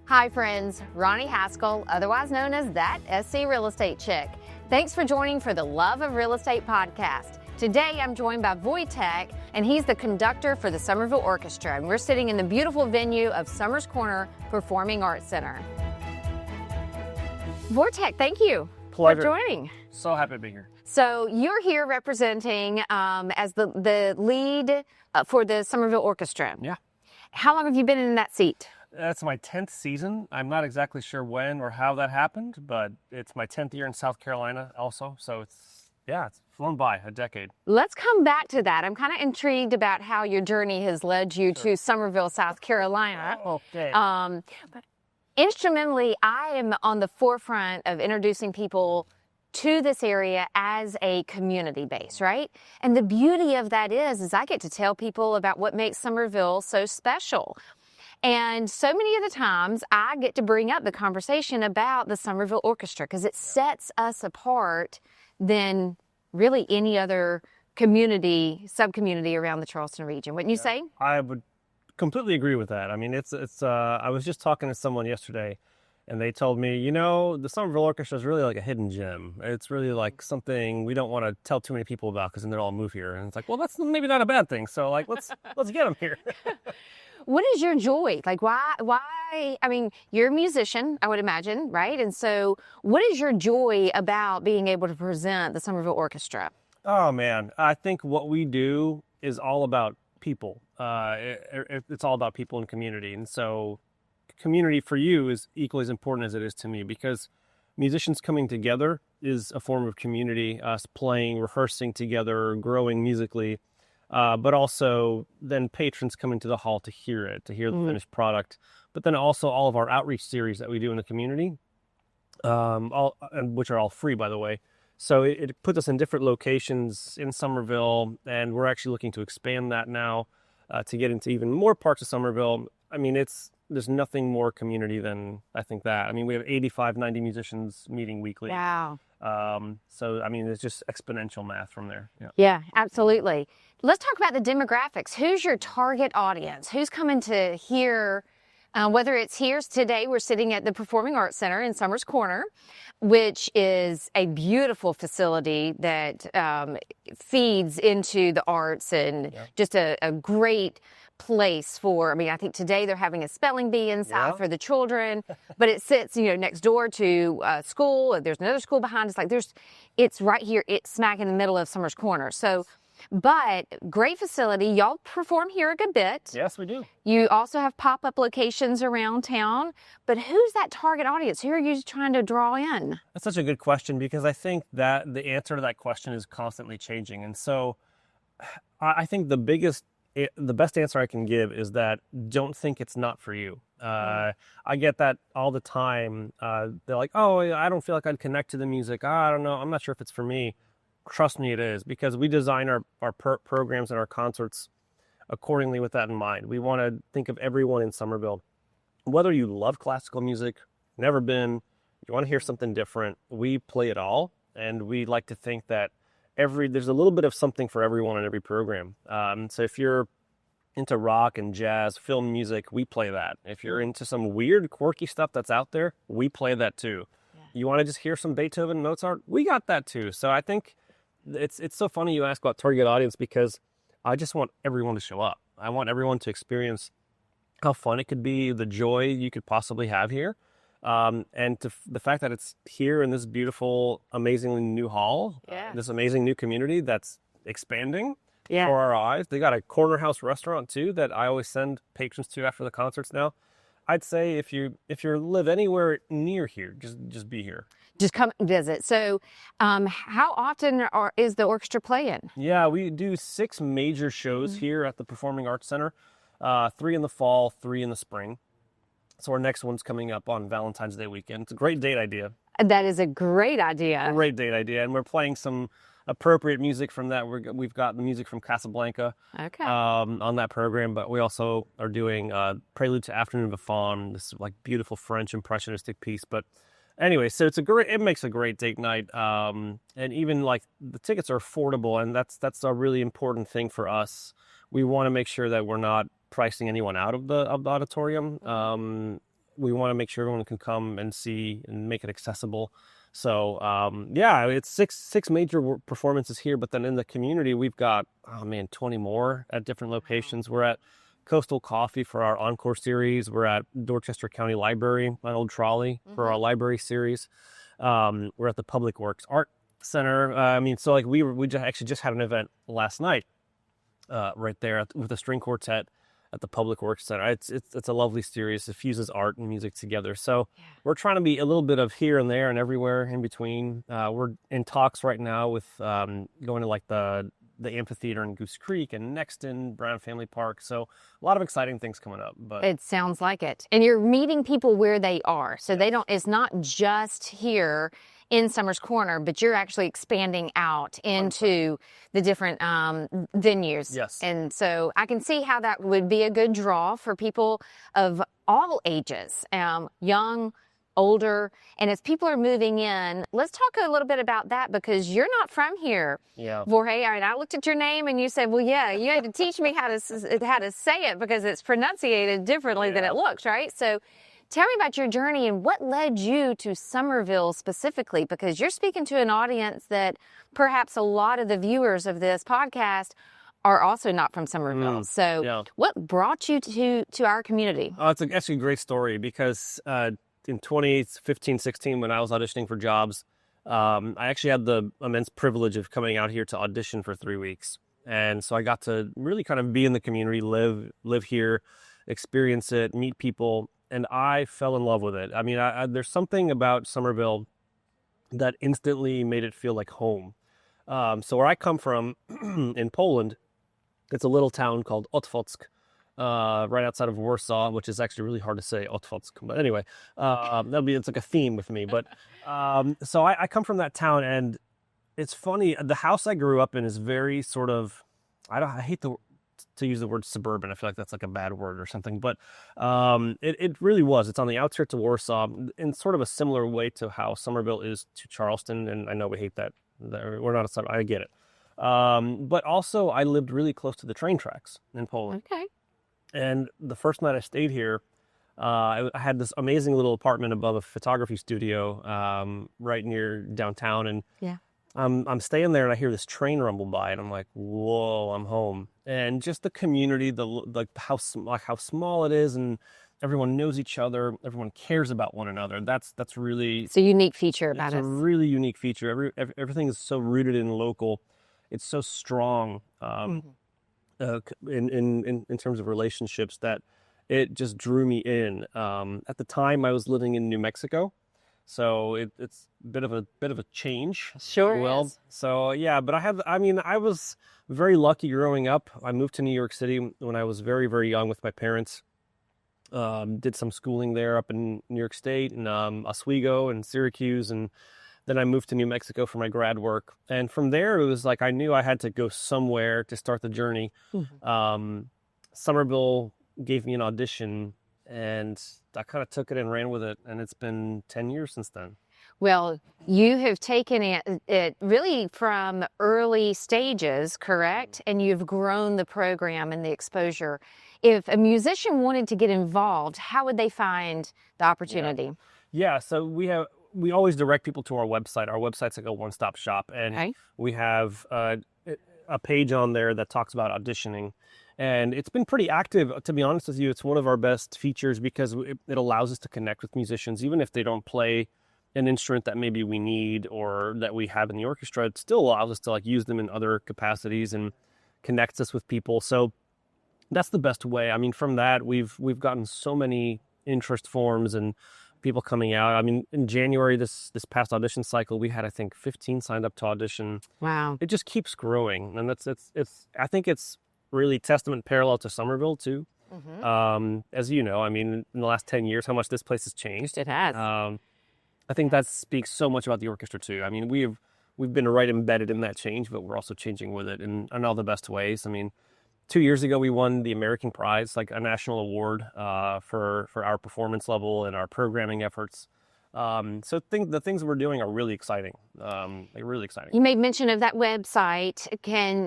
Hi friends, Roni Haskell, otherwise known as That SC Real Estate Chick. Thanks for joining for the Love of Real Estate podcast. Today I'm joined by Wojciech, and he's the conductor for the Summerville Orchestra, and we're sitting in the beautiful venue of Summers Corner Performing Arts Center. Wojciech, thank you Pleasure. for joining. So happy to be here. So you're here representing as the lead for the Summerville Orchestra. Yeah. How long have you been in that seat? That's my 10th season. I'm not exactly sure when or how that happened, but it's my 10th year in South Carolina also. So it's flown by a decade. Let's come back to that. I'm kind of intrigued about how your journey has led you to Summerville, South Carolina. Okay. But instrumentally, I am on the forefront of introducing people to this area as a community base, right? And the beauty of that is I get to tell people about what makes Summerville so special. And so many of the times I get to bring up the conversation about the Summerville Orchestra because it sets us apart than really any other community, sub-community around the Charleston region. Wouldn't you say? I would completely agree with that. I mean, I was just talking to someone yesterday and they told me, the Summerville Orchestra is really like a hidden gem. It's really like something we don't want to tell too many people about because then they'll all move here. And it's like, well, that's maybe not a bad thing. So like, let's get them here. What is your joy? Like, why, I mean, you're a musician, I would imagine, right? And so what is your joy about being able to present the Summerville Orchestra? Oh, man. I think what we do is all about people. It's all about people and community. And so community for you is equally as important as it is to me because musicians coming together is a form of community, us playing, rehearsing together, growing musically. But also then patrons coming to the hall to hear it, to hear the finished product. But then also all of our outreach series that we do in the community, which are all free, by the way. So it puts us in different locations in Summerville, and we're actually looking to expand that now to get into even more parts of Summerville. I mean, there's nothing more community than I think that. I mean, we have 85, 90 musicians meeting weekly. Wow. So, I mean, it's just exponential math from there. Yeah, absolutely. Let's talk about the demographics. Who's your target audience? Who's coming to hear, whether it's here today, we're sitting at the Performing Arts Center in Summers Corner, which is a beautiful facility that feeds into the arts and just a great place for, I think today they're having a spelling bee inside for the children, but it sits, next door to a school. There's another school behind us. It's right here, it's smack in the middle of Summers Corner. So, but great facility. Y'all perform here a good bit. Yes, we do. You also have pop-up locations around town, but who's that target audience? Who are you trying to draw in? That's such a good question because I think that the answer to that question is constantly changing. And so I think the best answer I can give is that don't think it's not for you. I get that all the time. They're like, oh, I don't feel like I'd connect to the music. I don't know. I'm not sure if it's for me. Trust me, it is, because we design our programs and our concerts accordingly with that in mind. We want to think of everyone in Summerville. Whether you love classical music, never been, you want to hear something different, we play it all. And we like to think that there's a little bit of something for everyone in every program. So if you're into rock and jazz, film music, we play that. If you're into some weird, quirky stuff that's out there, we play that too. Yeah. You want to just hear some Beethoven, Mozart, we got that too. So I think it's so funny you ask about target audience because I just want everyone to show up. I want everyone to experience how fun it could be, the joy you could possibly have here. And the fact that it's here in this beautiful, amazingly new hall, this amazing new community that's expanding for our eyes. They got a corner house restaurant too that I always send patrons to after the concerts now. I'd say if you live anywhere near here, just be here. Just come visit. So how often is the orchestra playing? Yeah, we do 6 major shows here at the Performing Arts Center, 3 in the fall, 3 in the spring. So our next one's coming up on Valentine's Day weekend. It's a great date idea. That is a great idea. Great date idea. And we're playing some appropriate music from that. We've got the music from Casablanca on that program, but we also are doing Prelude to Afternoon of a Faun, this like beautiful French impressionistic piece. But anyway, so it makes a great date night. And even like the tickets are affordable, and that's a really important thing for us. We want to make sure that we're not pricing anyone out of the auditorium. we want to make sure everyone can come and see and make it accessible. So yeah, it's six major performances here, but then in the community we've got 20 more at different locations. We're at Coastal Coffee for our Encore series. We're at Dorchester County Library on Old Trolley for our library series. We're at the Public Works Art Center. So like we just had an event last night right there with the string quartet at the Public Works Center. It's a lovely series. It fuses art and music together. So we're trying to be a little bit of here and there and everywhere in between. We're in talks right now with going to like the amphitheater in Goose Creek and Nexton, Brown Family Park. So a lot of exciting things coming up. But it sounds like it. And you're meeting people where they are. So it's not just here in Summers Corner, but you're actually expanding out into the different venues. Yes. And so I can see how that would be a good draw for people of all ages, young, older. And as people are moving in, let's talk a little bit about that, because you're not from here. Yeah. Jorge, I looked at your name and you said, well, yeah, you had to teach me how to say it because it's pronunciated differently than it looks, right? So tell me about your journey and what led you to Summerville specifically, because you're speaking to an audience that perhaps a lot of the viewers of this podcast are also not from Summerville. So what brought you to our community? It's actually a great story, because in 2015, 16, when I was auditioning for jobs, I actually had the immense privilege of coming out here to audition for 3 weeks. And so I got to really kind of be in the community, live here, experience it, meet people, and I fell in love with it. I mean, there's something about Summerville that instantly made it feel like home. So where I come from in Poland, it's a little town called Otwock, right outside of Warsaw, which is actually really hard to say, Otwock. But anyway, it's like a theme with me. But so I come from that town, and it's funny. The house I grew up in is very sort of, I hate to use the word suburban. I feel like that's like a bad word or something, but it really was. It's on the outskirts of Warsaw in sort of a similar way to how Summerville is to Charleston. And I know we hate that. We're not a suburb. I get it. But also I lived really close to the train tracks in Poland. Okay. And the first night I stayed here, I had this amazing little apartment above a photography studio right near downtown. And I'm staying there, and I hear this train rumble by, and I'm like, whoa, I'm home. And just the community, how small it is, and everyone knows each other, everyone cares about one another. That's really, it's a unique feature about it. It's a really unique feature. Everything is so rooted in local. It's so strong in terms of relationships that it just drew me in. At the time, I was living in New Mexico. So it's a bit of a change. Sure is. So yeah, but I was very lucky growing up. I moved to New York City when I was very, very young with my parents. Did some schooling there up in New York State and Oswego and Syracuse, and then I moved to New Mexico for my grad work. And from there, it was like I knew I had to go somewhere to start the journey. Summerville gave me an audition, and I kind of took it and ran with it, and it's been 10 years since then. Well, you have taken it really from early stages, correct? And you've grown the program and the exposure. If a musician wanted to get involved, how would they find the opportunity? Yeah, so we always direct people to our website. Our website's like a one-stop shop, and we have a page on there that talks about auditioning. And it's been pretty active, to be honest with you. It's one of our best features because it allows us to connect with musicians, even if they don't play an instrument that maybe we need or that we have in the orchestra. It still allows us to like use them in other capacities and connects us with people. So that's the best way. I mean, from that, we've gotten so many interest forms and people coming out. I mean, in January, this past audition cycle, we had, I think, 15 signed up to audition. Wow. It just keeps growing. And I think it's really testament parallel to Summerville too. As you know, I mean, in the last 10 years, how much this place has changed. It has. I think that speaks so much about the orchestra too. I mean, we've been right embedded in that change, but we're also changing with it in all the best ways. I mean, 2 years ago, we won the American Prize, like a national award for our performance level and our programming efforts. So the things we're doing are really exciting, like really exciting. You made mention of that website.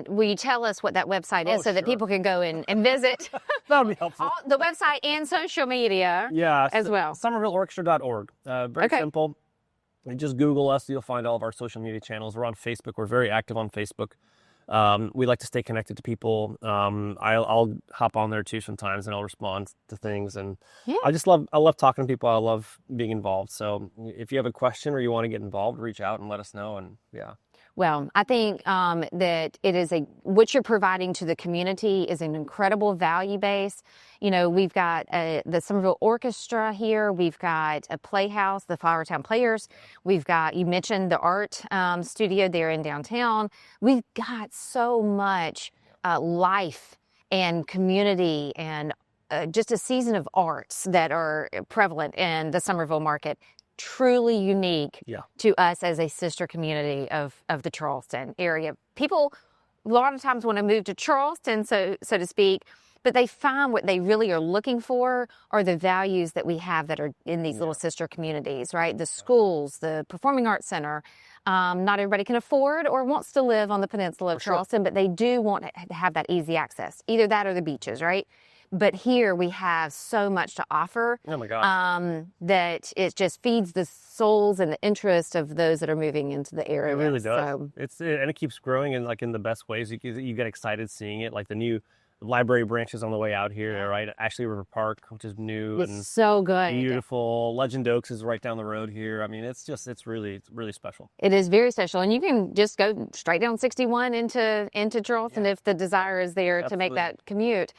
Will you tell us what that website is so that people can go and visit? That would be helpful. The website and social media as well. Summervilleorchestra.org. Very simple. You just Google us. You'll find all of our social media channels. We're on Facebook. We're very active on Facebook. We like to stay connected to people. I'll hop on there too sometimes, and I'll respond to things. And I love talking to people. I love being involved. So if you have a question or you want to get involved, reach out and let us know. And Well, I think that it is what you're providing to the community is an incredible value base. You know, we've got the Summerville Orchestra here. We've got a playhouse, the Flowertown Players. We've got, you mentioned the art studio there in downtown. We've got so much life and community and just a season of arts that are prevalent in the Summerville market. Truly unique to us as a sister community of the Charleston area. People a lot of times want to move to Charleston, so to speak, but they find what they really are looking for are the values that we have that are in these little sister communities, right? The schools, the Performing Arts Center. Not everybody can afford or wants to live on the peninsula of Charleston, but they do want to have that easy access, either that or the beaches, right? But here we have so much to offer that it just feeds the souls and the interest of those that are moving into the area. It really does. So, and it keeps growing in the best ways. You get excited seeing it, like the new library branches on the way out here, right? Ashley River Park, which is new and so good, beautiful. Legend Oaks is right down the road here. I mean, it's really special. It is very special, and you can just go straight down 61 into Charleston if the desire is there to make that commute.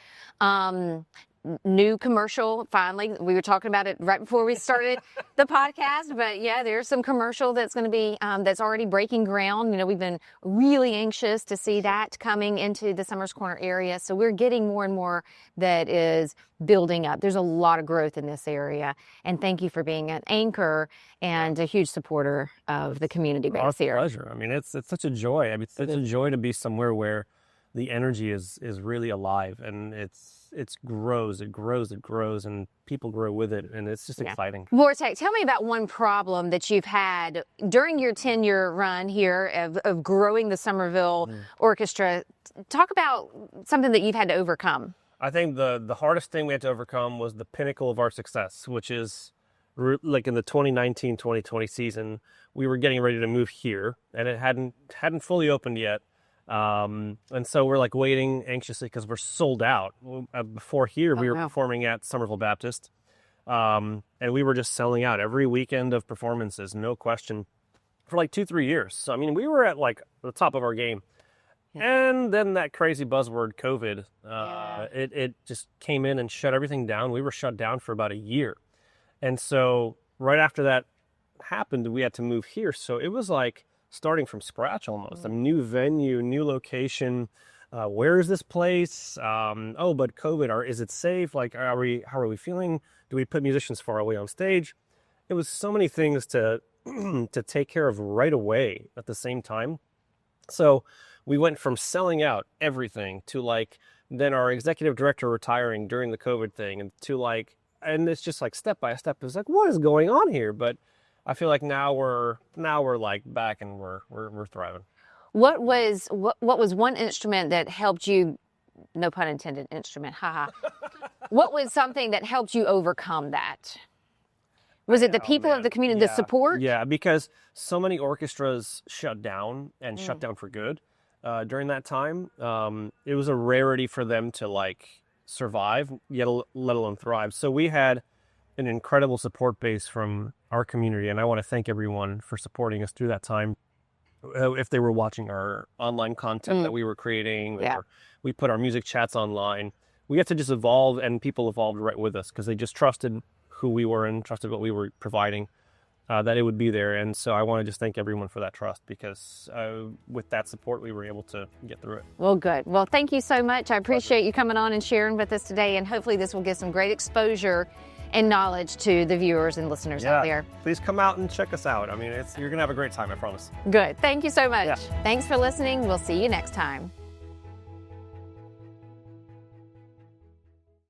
New commercial, finally. We were talking about it right before we started the podcast, but there's some commercial that's going to be, that's already breaking ground. You know, we've been really anxious to see that coming into the Summers Corner area. So we're getting more and more that is building up. There's a lot of growth in this area. And thank you for being an anchor and a huge supporter of the community base here. Our pleasure. I mean, it's such a joy. I mean, it's such a joy to be somewhere where the energy is really alive, and it grows, and people grow with it, and it's just exciting. Wojciech, tell me about one problem that you've had during your 10-year run here of growing the Summerville Orchestra. Talk about something that you've had to overcome. I think the hardest thing we had to overcome was the pinnacle of our success, which is like in the 2019-2020 season, we were getting ready to move here, and it hadn't fully opened yet. And so we're like waiting anxiously because we're sold out. Before here, we were performing at Summerville Baptist, and we were just selling out every weekend of performances, no question, for like 2-3 years. So, I mean, we were at like the top of our game. And then that crazy buzzword, COVID, it just came in and shut everything down. We were shut down for about a year. And so right after that happened, we had to move here. So it was like starting from scratch almost. A new venue, new location. Where is this place? But COVID, is it safe? Like, how are we feeling? Do we put musicians far away on stage? It was so many things to take care of right away at the same time. So we went from selling out everything to then our executive director retiring during the COVID thing, and it's just like step by step. It's like, what is going on here? But I feel like now we're like back and we're thriving. What was one instrument that helped you? No pun intended. Instrument. Haha. What was something that helped you overcome that? Was it the people of the community, the support? Yeah, because so many orchestras shut down and shut down for good during that time. It was a rarity for them to survive, yet let alone thrive. So we had an incredible support base from our community, and I want to thank everyone for supporting us through that time. If they were watching our online content that we were creating, or we put our music chats online, we had to just evolve, and people evolved right with us because they just trusted who we were and trusted what we were providing, that it would be there. And so I want to just thank everyone for that trust, because with that support, we were able to get through it. Well, good. Well, thank you so much. I appreciate you coming on and sharing with us today, and hopefully this will give some great exposure and knowledge to the viewers and listeners out there. Please come out and check us out. I mean, you're going to have a great time, I promise. Good. Thank you so much. Thanks for listening. We'll see you next time.